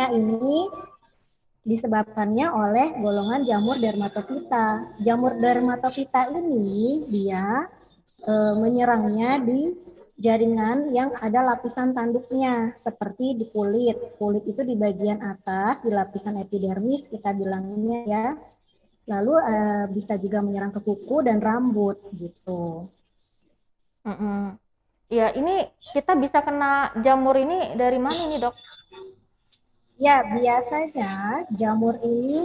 tinea ini disebabkannya oleh golongan jamur dermatofita. Jamur dermatofita ini dia menyerangnya di jaringan yang ada lapisan tanduknya seperti di kulit. Kulit itu di bagian atas, di lapisan epidermis kita bilangnya ya. Lalu bisa juga menyerang ke kuku dan rambut gitu. Ya, ini kita bisa kena jamur ini dari mana nih, Dok? Ya, biasanya jamur ini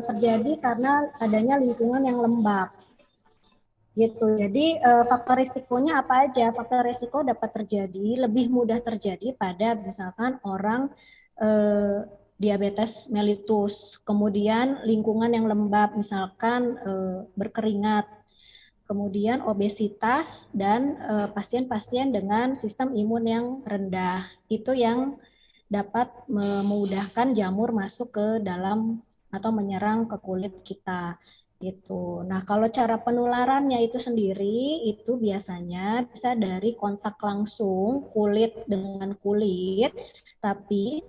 terjadi karena adanya lingkungan yang lembab. Gitu. Jadi faktor risikonya apa aja? Faktor risiko dapat terjadi, lebih mudah terjadi pada misalkan orang diabetes mellitus, kemudian lingkungan yang lembab, misalkan berkeringat, kemudian obesitas dan pasien-pasien dengan sistem imun yang rendah. Itu yang dapat memudahkan jamur masuk ke dalam atau menyerang ke kulit kita gitu. Nah, kalau cara penularannya itu sendiri itu biasanya bisa dari kontak langsung kulit dengan kulit, tapi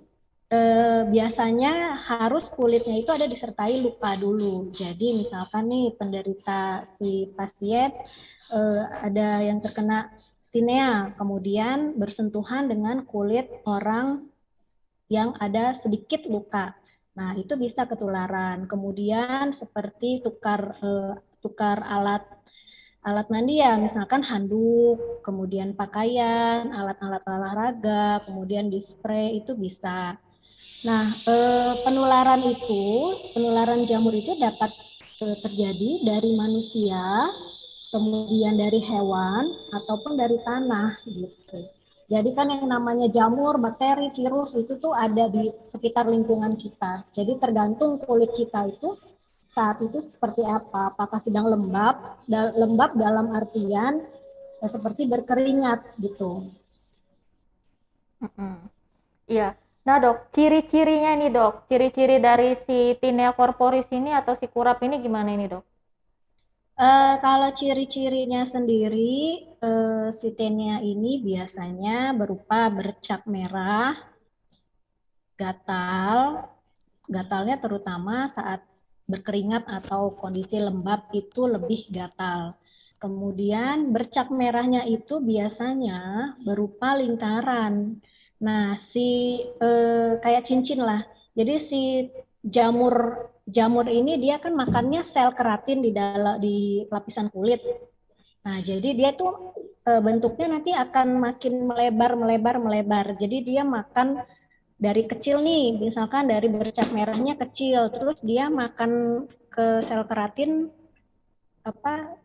biasanya harus kulitnya itu ada disertai luka dulu. Jadi misalkan nih penderita si pasien ada yang terkena tinea, kemudian bersentuhan dengan kulit orang yang ada sedikit luka. Nah, itu bisa ketularan. Kemudian seperti tukar alat alat mandi ya, misalkan handuk, kemudian pakaian, alat-alat olahraga, kemudian di spray itu bisa. Nah, penularan jamur itu dapat terjadi dari manusia, kemudian dari hewan, ataupun dari tanah gitu. Jadi kan yang namanya jamur, bakteri, virus itu tuh ada di sekitar lingkungan kita. Jadi tergantung kulit kita itu saat itu seperti apa. Apakah sedang lembab, lembab dalam artian seperti berkeringat gitu. Iya. Nah, Dok, ciri-cirinya nih, Dok. Ciri-ciri dari si Tinea corporis ini atau si kurap ini gimana ini, Dok? Kalau ciri-cirinya sendiri, sitenia ini biasanya berupa bercak merah, gatal, gatalnya terutama saat berkeringat atau kondisi lembab itu lebih gatal. Kemudian bercak merahnya itu biasanya berupa lingkaran. Nah, kayak cincin lah. Jadi si jamur jamur ini dia kan makannya sel keratin di dalam di lapisan kulit. Nah, jadi dia tuh bentuknya nanti akan makin melebar, melebar, melebar. Jadi dia makan dari kecil nih, misalkan dari bercak merahnya kecil, terus dia makan ke sel keratin apa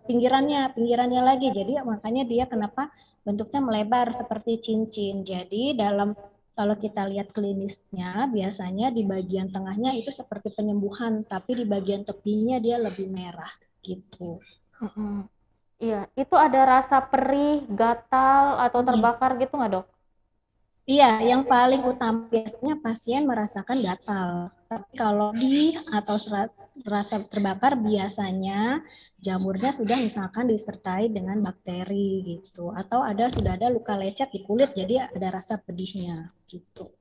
pinggirannya lagi. Jadi makanya dia kenapa bentuknya melebar seperti cincin. Jadi dalam kalau kita lihat klinisnya biasanya di bagian tengahnya itu seperti penyembuhan, tapi di bagian tepinya dia lebih merah gitu. Iya, itu ada rasa perih, gatal, atau terbakar gitu nggak, Dok? Iya, yang paling utama biasanya pasien merasakan gatal. Tapi kalau atau rasa terbakar biasanya jamurnya sudah misalkan disertai dengan bakteri gitu, atau sudah ada luka lecet di kulit, jadi ada rasa pedihnya gitu.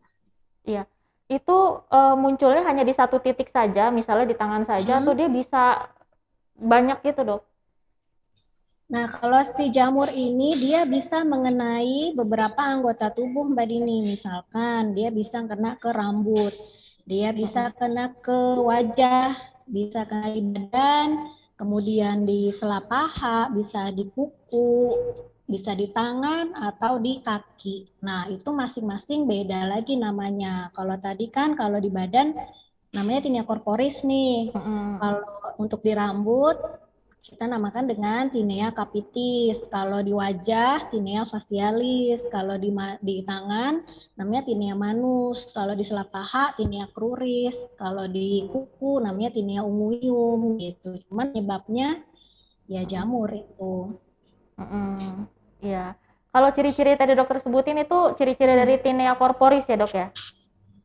Iya. Itu munculnya hanya di satu titik saja, misalnya di tangan saja, atau Hmm. dia bisa banyak gitu, Dok? Nah, kalau si jamur ini dia bisa mengenai beberapa anggota tubuh Mbak Dini. Misalkan dia bisa kena ke rambut, dia bisa kena ke wajah, bisa kena di badan, kemudian di selap paha, bisa di kuku, bisa di tangan atau di kaki. Nah, itu masing-masing beda lagi namanya. Kalau tadi kan kalau di badan namanya tinea corporis nih. Kalau untuk di rambut kita namakan dengan tinea capitis. Kalau di wajah, tinea facialis. Kalau di tangan, namanya tinea manus. Kalau di selap paha, tinea cruris. Kalau di kuku, namanya tinea unguium gitu. Cuman penyebabnya ya jamur itu. Iya. Kalau ciri-ciri tadi dokter sebutin itu ciri-ciri dari Tinea corporis ya, Dok ya?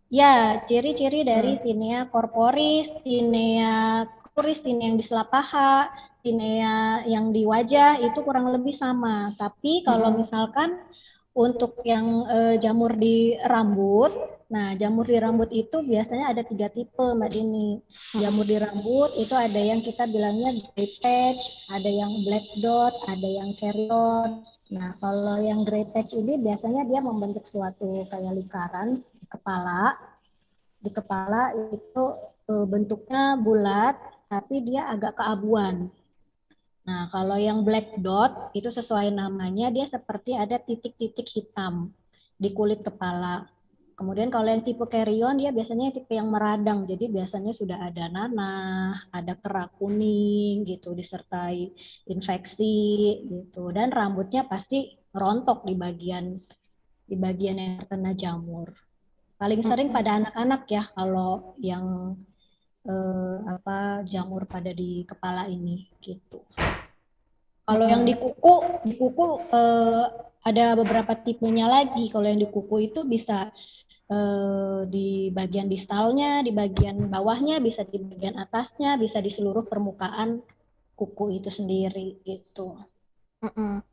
Ya, ciri-ciri dari tinea corporis, tinea cruris, tinea yang di selap paha, tinea yang di wajah itu kurang lebih sama. Tapi kalau misalkan untuk yang jamur di rambut, Nah, jamur di rambut itu biasanya ada 3 tipe, Mbak Dini. Jamur di rambut itu ada yang kita bilangnya gray patch, ada yang black dot, ada yang carrion. Nah, kalau yang gray patch ini biasanya dia membentuk suatu kayak lingkaran di kepala. Di kepala itu bentuknya bulat, tapi dia agak keabuan. Nah, kalau yang black dot itu sesuai namanya, dia seperti ada titik-titik hitam di kulit kepala. Kemudian kalau yang tipe carrion, dia biasanya tipe yang meradang. Jadi biasanya sudah ada nanah, ada kerak kuning gitu, disertai infeksi gitu. Dan rambutnya pasti rontok di bagian yang terkena jamur. Paling sering Mm-mm. pada anak-anak ya kalau yang jamur pada di kepala ini gitu. Kalau yang Mm-mm. di kuku ada beberapa tipenya lagi. Kalau yang di kuku itu bisa di bagian distalnya, di bagian bawahnya, bisa di bagian atasnya, bisa di seluruh permukaan kuku itu sendiri gitu. Mm-mm.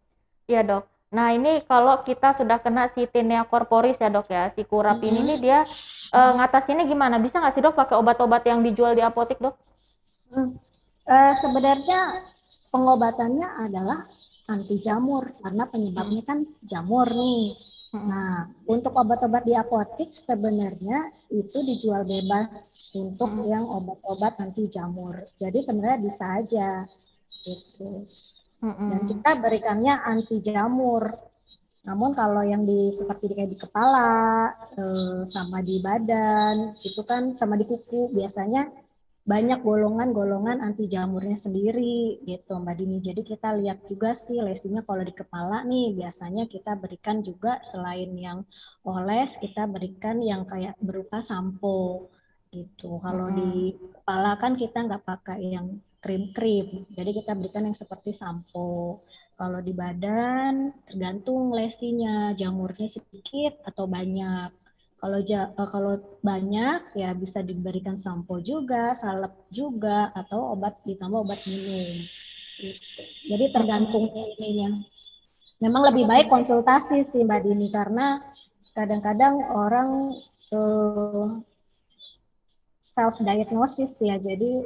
Iya dok. Nah ini kalau kita sudah kena si tinea corporis ya dok ya, si kurap ini nih Mm-mm. dia ngatasinnya gimana? Bisa nggak sih dok pakai obat-obat yang dijual di apotek dok? Sebenarnya pengobatannya adalah anti jamur karena Mm-mm. penyebabnya kan jamur nih. Mm-mm. Nah, untuk obat-obat di apotek sebenarnya itu dijual bebas untuk Mm-mm. yang obat-obat anti jamur. Jadi sebenarnya bisa aja gitu. Dan Mm-mm. kita berikannya anti jamur. Namun kalau yang seperti kayak di kepala, sama di badan, itu kan sama di kuku biasanya banyak golongan-golongan anti jamurnya sendiri gitu Mbak Dini. Jadi kita lihat juga sih lesinya kalau di kepala nih biasanya kita berikan juga selain yang oles kita berikan yang kayak berupa sampo gitu. Kalau Mm-mm. di kepala kan kita nggak pakai yang krim-krim, jadi kita berikan yang seperti sampo. Kalau di badan tergantung lesinya, jamurnya sedikit atau banyak. Kalau banyak ya bisa diberikan sampo juga, salep juga, atau obat ditambah obat minum. Gitu. Jadi Mm-mm. tergantung ininya. Memang lebih baik konsultasi sih Mbak Dini karena kadang-kadang orang eh, self diagnosis ya. Jadi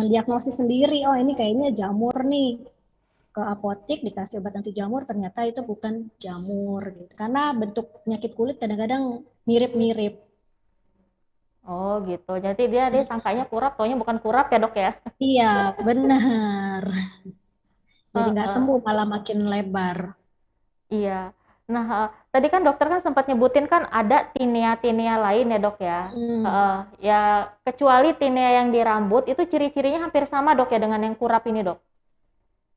mendiagnosis sendiri, oh ini kayaknya jamur nih. Ke apotek dikasih obat anti jamur ternyata itu bukan jamur gitu. Karena bentuk penyakit kulit kadang-kadang mirip-mirip. Oh gitu. Jadi dia sangkanya kurap, taunya bukan kurap ya dok ya? Iya, benar. Jadi nggak Heeh. sembuh malah makin lebar. Iya. Nah, tadi kan dokter kan sempat nyebutin kan ada tinea-tinea lain ya dok ya. Hmm. Heeh. Ya kecuali tinea yang di rambut itu ciri-cirinya hampir sama dok ya dengan yang kurap ini dok.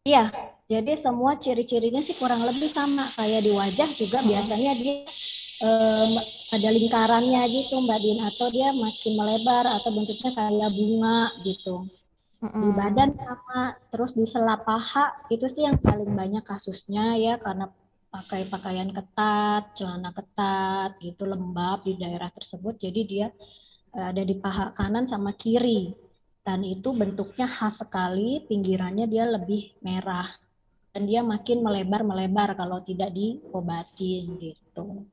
Iya, jadi semua ciri-cirinya sih kurang lebih sama. Kayak di wajah juga Heeh. biasanya dia em, ada lingkarannya gitu Mbak Din. Atau dia makin melebar atau bentuknya kayak bunga gitu. Di badan Heeh. sama, terus di sela paha itu sih yang paling banyak kasusnya ya karena pakai pakaian ketat, celana ketat gitu lembab di daerah tersebut. Jadi dia ada di paha kanan sama kiri. Dan itu bentuknya khas sekali, pinggirannya dia lebih merah. Dan dia makin melebar-melebar kalau tidak diobatin gitu.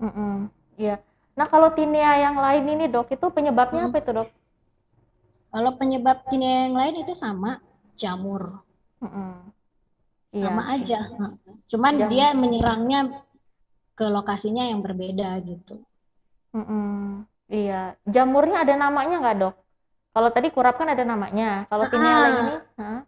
Heeh. Iya. Nah, kalau tinea yang lain ini dok, itu penyebabnya apa Hmm. itu dok? Kalau penyebab tinea yang lain itu sama, jamur. Heeh. Iya. Sama aja. Cuman dia Jam. menyerangnya ke lokasinya yang berbeda gitu. Heeh. Iya. Jamurnya ada namanya nggak dok? Kalau tadi kurap kan ada namanya. Kalau tinea lain ini, hah?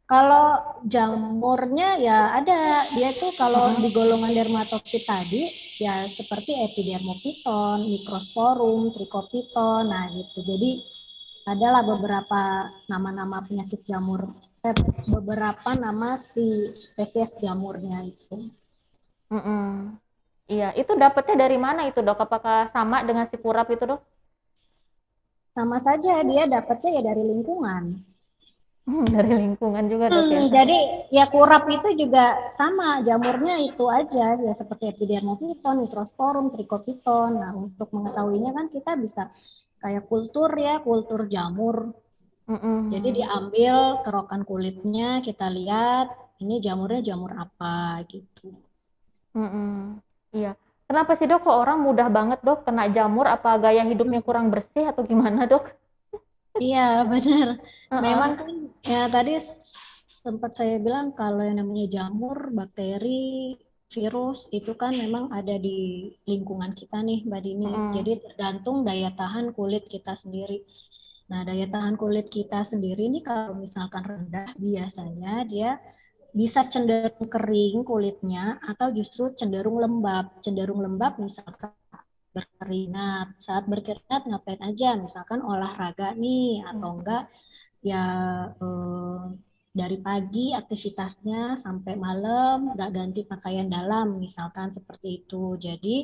Kalau jamurnya ya ada, dia tuh kalau Heeh. di golongan dermatofit tadi ya seperti epidermopiton, microsporum, trichopiton, nah gitu. Jadi adalah beberapa nama-nama penyakit jamur, beberapa nama si spesies jamurnya itu. Heeh. Iya. Itu dapatnya dari mana itu dok? Apakah sama dengan si kurap itu dok? Sama saja dia dapatnya ya dari lingkungan. Dari lingkungan juga dok ya. Jadi ya kurap itu juga sama jamurnya itu aja ya seperti epidermopiton, microsporum, trichopiton. Nah untuk mengetahuinya kan kita bisa kayak kultur ya kultur jamur. Jadi Heeh. diambil kerokan kulitnya kita lihat ini jamurnya jamur apa gitu. Heeh. Iya. Kenapa sih dok kok orang mudah banget dok kena jamur? Apa gaya hidupnya Hmm. kurang bersih atau gimana dok? Iya, benar. Memang Heeh. kan ya tadi sempat saya bilang kalau yang namanya jamur, bakteri, virus itu kan memang ada di lingkungan kita nih, Mbak Dini. Heeh. Jadi tergantung daya tahan kulit kita sendiri. Nah, daya tahan kulit kita sendiri ini kalau misalkan rendah, biasanya dia bisa cenderung kering kulitnya atau justru cenderung lembab. Cenderung lembab misalkan berkeringat. Saat berkeringat ngapain aja? Misalkan olahraga nih atau enggak ya eh, dari pagi aktivitasnya sampai malam nggak ganti pakaian dalam misalkan seperti itu. Jadi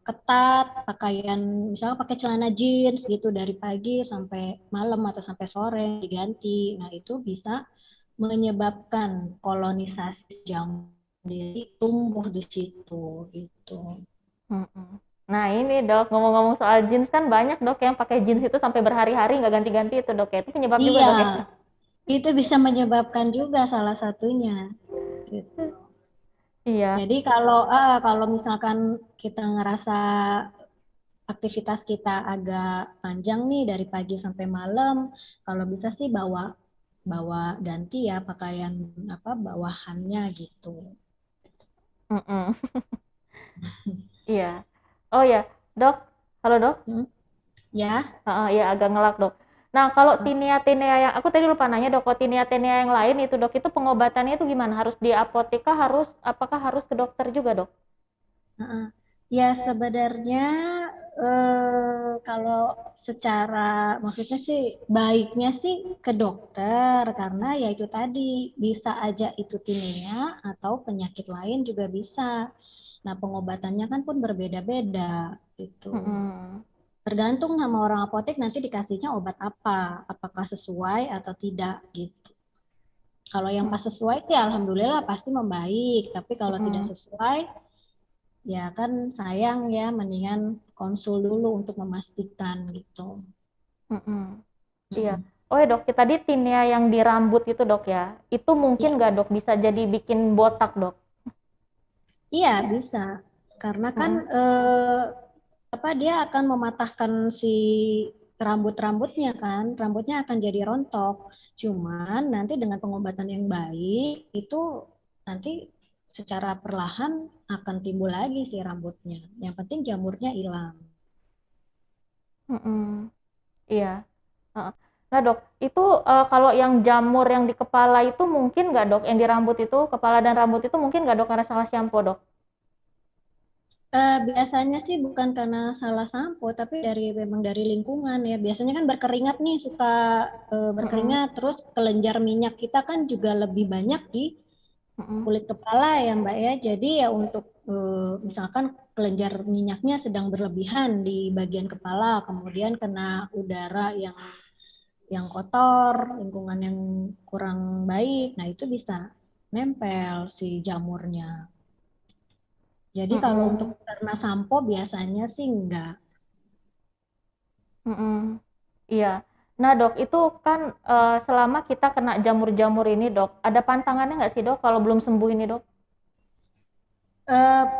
ketat pakaian misalnya pakai celana jeans gitu dari pagi sampai malam atau sampai sore diganti. Nah, itu bisa menyebabkan kolonisasi jamur sendiri tumbuh di situ gitu. Mm-mm. Nah ini dok, ngomong-ngomong soal jeans kan banyak dok yang pakai jeans itu sampai berhari-hari nggak ganti-ganti itu dok ya. Itu penyebab juga Iya, dok ya. itu bisa menyebabkan juga salah satunya. Gitu. Iya. Jadi kalau misalkan kita ngerasa aktivitas kita agak panjang nih dari pagi sampai malam, kalau bisa sih bawa bawa ganti ya pakaian apa bawahannya gitu. Mm-mm. Iya. Oh ya, dok. Halo dok. Hmm, ya. Iya agak ngelak dok. Nah kalau tinea-tinea yang aku tadi lupa nanya dok, kalau tinea-tinea yang lain itu dok itu pengobatannya itu gimana? Harus di apotek kah? Apakah harus ke dokter juga dok? Heeh. Ya sebenarnya kalau secara maksudnya sih baiknya sih ke dokter karena ya itu tadi bisa aja itu tinea atau penyakit lain juga bisa. Nah pengobatannya kan pun berbeda-beda gitu. Mm-mm. Tergantung sama orang apotek nanti dikasihnya obat apa, apakah sesuai atau tidak gitu. Kalau yang pas sesuai sih alhamdulillah pasti membaik, tapi kalau tidak Mm-mm. sesuai ya kan sayang ya mendingan konsul dulu untuk memastikan gitu. Mm-mm. Iya. Mm-mm. Oh ya dok, tadi tinea yang di rambut itu dok ya, itu mungkin Ya, nggak dok bisa jadi bikin botak dok? iya bisa karena kan Mm-mm. apa dia akan mematahkan si rambut-rambutnya kan, rambutnya akan jadi rontok. Cuman nanti dengan pengobatan yang baik itu nanti secara perlahan akan timbul lagi si rambutnya. Yang penting jamurnya hilang. Mm-mm. Iya. Heeh. Nah dok, itu kalau yang jamur yang di kepala itu mungkin nggak dok, yang di rambut itu, kepala dan rambut itu mungkin nggak dok karena salah shampoo dok? Biasanya sih bukan karena salah sampo, tapi memang dari lingkungan ya. Biasanya kan berkeringat nih, suka Mm-mm. berkeringat, terus kelenjar minyak kita kan juga lebih banyak di Mm-mm. kulit kepala ya Mbak ya. Jadi ya untuk misalkan kelenjar minyaknya sedang berlebihan di bagian kepala, kemudian kena udara yang kotor, lingkungan yang kurang baik, nah itu bisa nempel si jamurnya. Jadi kalau untuk Mm-mm. karena sampo biasanya sih enggak. Mm-mm. Iya. Nah dok, itu kan selama kita kena jamur-jamur ini dok, ada pantangannya nggak sih dok kalau belum sembuh ini dok?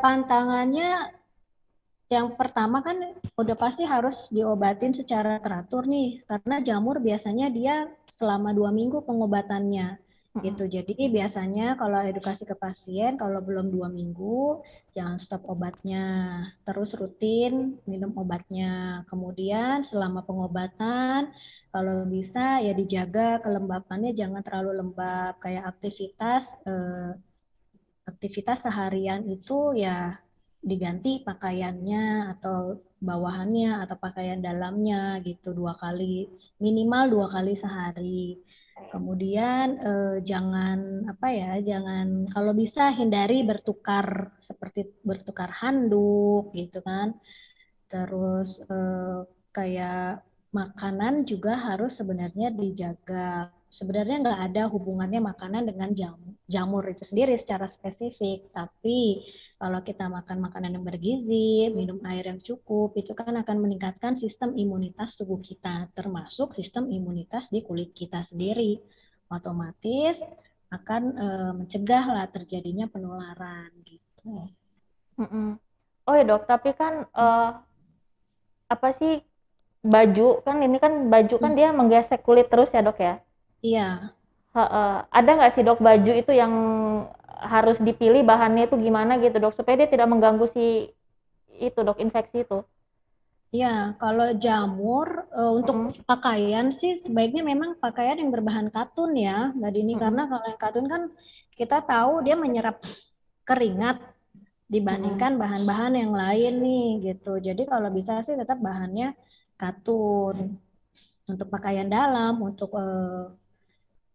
Pantangannya yang pertama kan udah pasti harus diobatin secara teratur nih, karena jamur biasanya dia selama 2 minggu pengobatannya gitu. Mm-mm. Jadi biasanya kalau edukasi ke pasien, kalau belum 2 minggu, jangan stop obatnya, terus rutin minum obatnya. Kemudian selama pengobatan, kalau bisa ya dijaga kelembapannya, jangan terlalu lembab, kayak aktivitas seharian itu ya diganti pakaiannya atau bawahannya atau pakaian dalamnya gitu 2 kali, minimal 2 kali sehari. Kemudian jangan apa ya, jangan kalau bisa hindari bertukar seperti bertukar handuk gitu kan. Terus kayak makanan juga harus sebenarnya dijaga. Sebenarnya nggak ada hubungannya makanan dengan jamur itu sendiri secara spesifik, tapi kalau kita makan makanan yang bergizi, minum air yang cukup, itu kan akan meningkatkan sistem imunitas tubuh kita, termasuk sistem imunitas di kulit kita sendiri. Otomatis akan mencegah lah terjadinya penularan gitu. Mm-mm. Oh ya dok, tapi kan apa sih, baju kan ini kan baju kan Hmm, dia menggesek kulit terus ya dok ya. iya. Ada nggak sih dok baju itu yang harus dipilih bahannya itu gimana gitu dok supaya dia tidak mengganggu si itu dok infeksi itu. Ya, kalau jamur untuk Mm-mm, pakaian sih sebaiknya memang pakaian yang berbahan katun ya, Mbak Dini. Karena mm-mm, kalau yang katun kan kita tahu dia menyerap keringat mm-mm, dibandingkan bahan-bahan yang lain nih gitu. Jadi kalau bisa sih tetap bahannya katun untuk pakaian dalam, untuk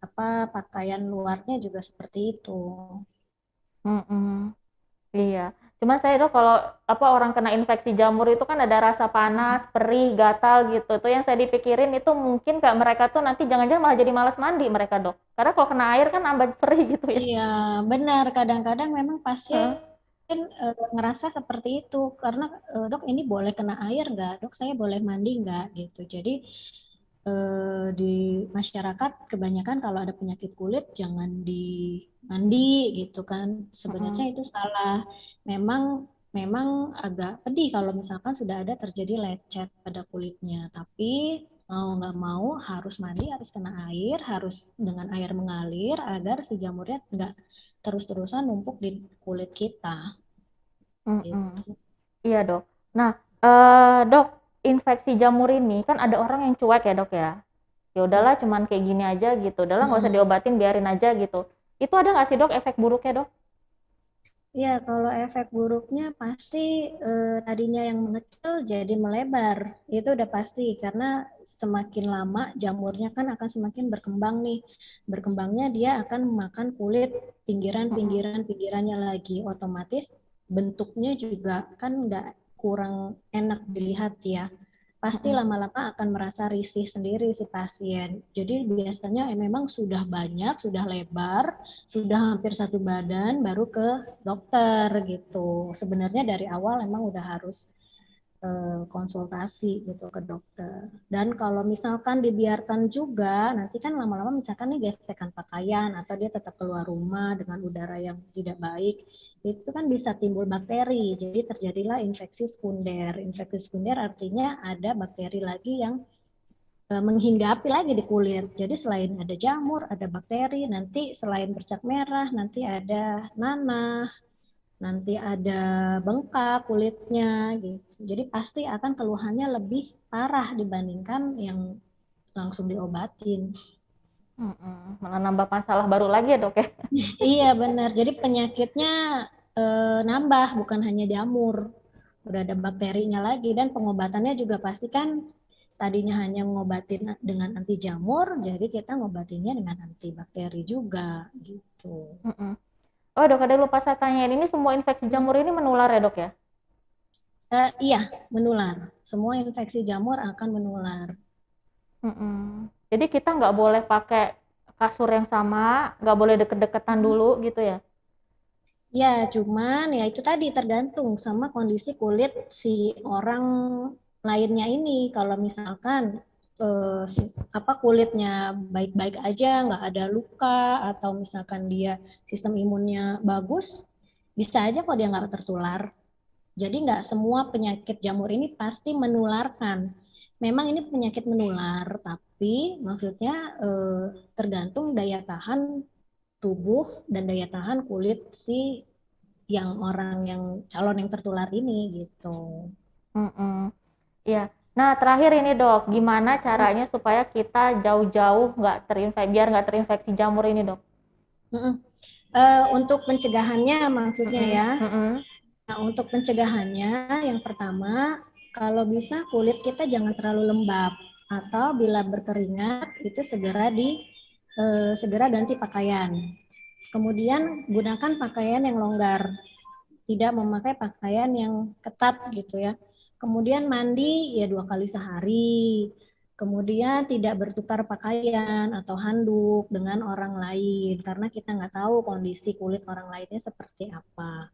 apa pakaian luarnya juga seperti itu. mm-mm. Iya. Cuman saya dok kalau apa orang kena infeksi jamur itu kan ada rasa panas, perih, gatal gitu. Tuh yang saya dipikirin itu mungkin kayak mereka tuh nanti jangan-jangan malah jadi malas mandi mereka dok. Karena kalau kena air kan nambah perih gitu ya. Iya, benar. Kadang-kadang memang pasien Heeh, ngerasa seperti itu karena dok ini boleh kena air nggak? Dok saya boleh mandi nggak? Gitu. Jadi di masyarakat kebanyakan kalau ada penyakit kulit jangan dimandi gitu kan. Sebenarnya heeh, itu salah. Memang memang agak pedih kalau misalkan sudah ada terjadi lecet pada kulitnya. Tapi mau nggak mau harus mandi, harus kena air, harus dengan air mengalir agar si jamurnya nggak terus-terusan numpuk di kulit kita. heeh. Gitu. Iya dok. Nah, dok, infeksi jamur ini kan ada orang yang cuek ya dok ya. Ya udahlah, cuman kayak gini aja gitu. Udahlah nggak usah Mm-mm. diobatin, biarin aja gitu. Itu ada nggak sih dok efek buruknya dok? Ya, kalau efek buruknya pasti tadinya yang mengecil jadi melebar. Itu udah pasti karena semakin lama jamurnya kan akan semakin berkembang nih. Berkembangnya dia akan memakan kulit Heeh, pinggirannya lagi. Otomatis bentuknya juga kan nggak kurang enak dilihat ya. Pasti heeh, lama-lama akan merasa risih sendiri si pasien. Jadi biasanya memang sudah banyak, sudah lebar, sudah hampir satu badan baru ke dokter gitu. Sebenarnya dari awal emang udah harus konsultasi gitu ke dokter. Dan kalau misalkan dibiarkan juga, nanti kan lama-lama misalkan nih gesekan pakaian atau dia tetap keluar rumah dengan udara yang tidak baik, itu kan bisa timbul bakteri. Jadi terjadilah infeksi sekunder. Infeksi sekunder artinya ada bakteri lagi yang menghinggapi lagi di kulit. Jadi selain ada jamur, ada bakteri, nanti selain bercak merah, nanti ada nanah, nanti ada bengkak kulitnya gitu. Jadi pasti akan keluhannya lebih parah dibandingkan yang langsung diobatin. heeh. Malah nambah masalah baru lagi ya dok ya. Iya benar. Jadi penyakitnya nambah bukan hanya jamur. Udah ada bakterinya lagi dan pengobatannya juga pasti kan tadinya hanya ngobatin dengan anti jamur, jadi kita ngobatinnya dengan anti bakteri juga gitu. Heeh. Oh dok, ada lupa saya tanyain, ini semua infeksi Hmm. jamur ini menular ya dok ya? Iya, menular. Semua infeksi jamur akan menular. Mm-mm. Jadi kita nggak boleh pakai kasur yang sama, nggak boleh deket-deketan dulu gitu ya? Ya, cuman ya itu tadi tergantung sama kondisi kulit si orang lainnya ini. Kalau misalkan apa kulitnya baik-baik aja, nggak ada luka, atau misalkan dia sistem imunnya bagus, bisa aja kok dia nggak tertular. Jadi nggak semua penyakit jamur ini pasti menularkan. Memang ini penyakit menular, tapi maksudnya tergantung daya tahan tubuh dan daya tahan kulit si yang orang yang calon yang tertular ini gitu. Mm-mm. Iya. Nah terakhir ini dok, gimana caranya supaya kita jauh-jauh nggak terinfeksi, biar nggak terinfeksi jamur ini dok? Mm-mm. Untuk pencegahannya maksudnya Mm-mm. ya. Mm-mm. Nah, untuk pencegahannya yang pertama, kalau bisa kulit kita jangan terlalu lembab atau bila berkeringat itu segera ganti pakaian. Kemudian gunakan pakaian yang longgar, tidak memakai pakaian yang ketat gitu ya. Kemudian mandi ya 2 kali sehari. Kemudian tidak bertukar pakaian atau handuk dengan orang lain karena kita nggak tahu kondisi kulit orang lainnya seperti apa.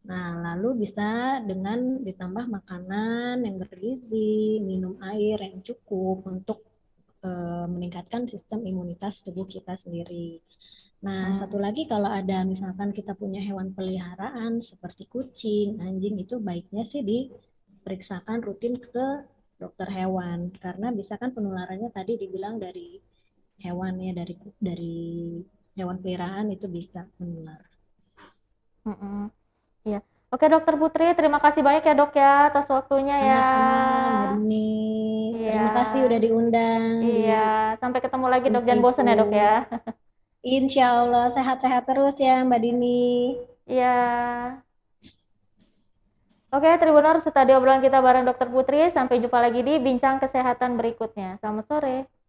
Nah, lalu bisa dengan ditambah makanan yang bergizi, minum air yang cukup untuk meningkatkan sistem imunitas tubuh kita sendiri. Nah, satu lagi kalau ada misalkan kita punya hewan peliharaan seperti kucing, anjing, itu baiknya sih diperiksakan rutin ke dokter hewan karena bisa kan penularannya tadi dibilang dari hewan ya, dari hewan peliharaan itu bisa menular. Iya. Oke Dokter Putri, terima kasih banyak ya Dok ya atas waktunya ya. Sama-sama, Mbak Dini. Iya. Terima kasih udah diundang di Iya, sampai ketemu lagi Dok. Jangan bosan ya Dok Infoku. ya. Insya Allah sehat-sehat terus ya Mbak Dini. Iya. Oke, Tribuners, tadi obrolan kita bareng Dokter Putri. Sampai jumpa lagi di Bincang Kesehatan berikutnya. Selamat sore.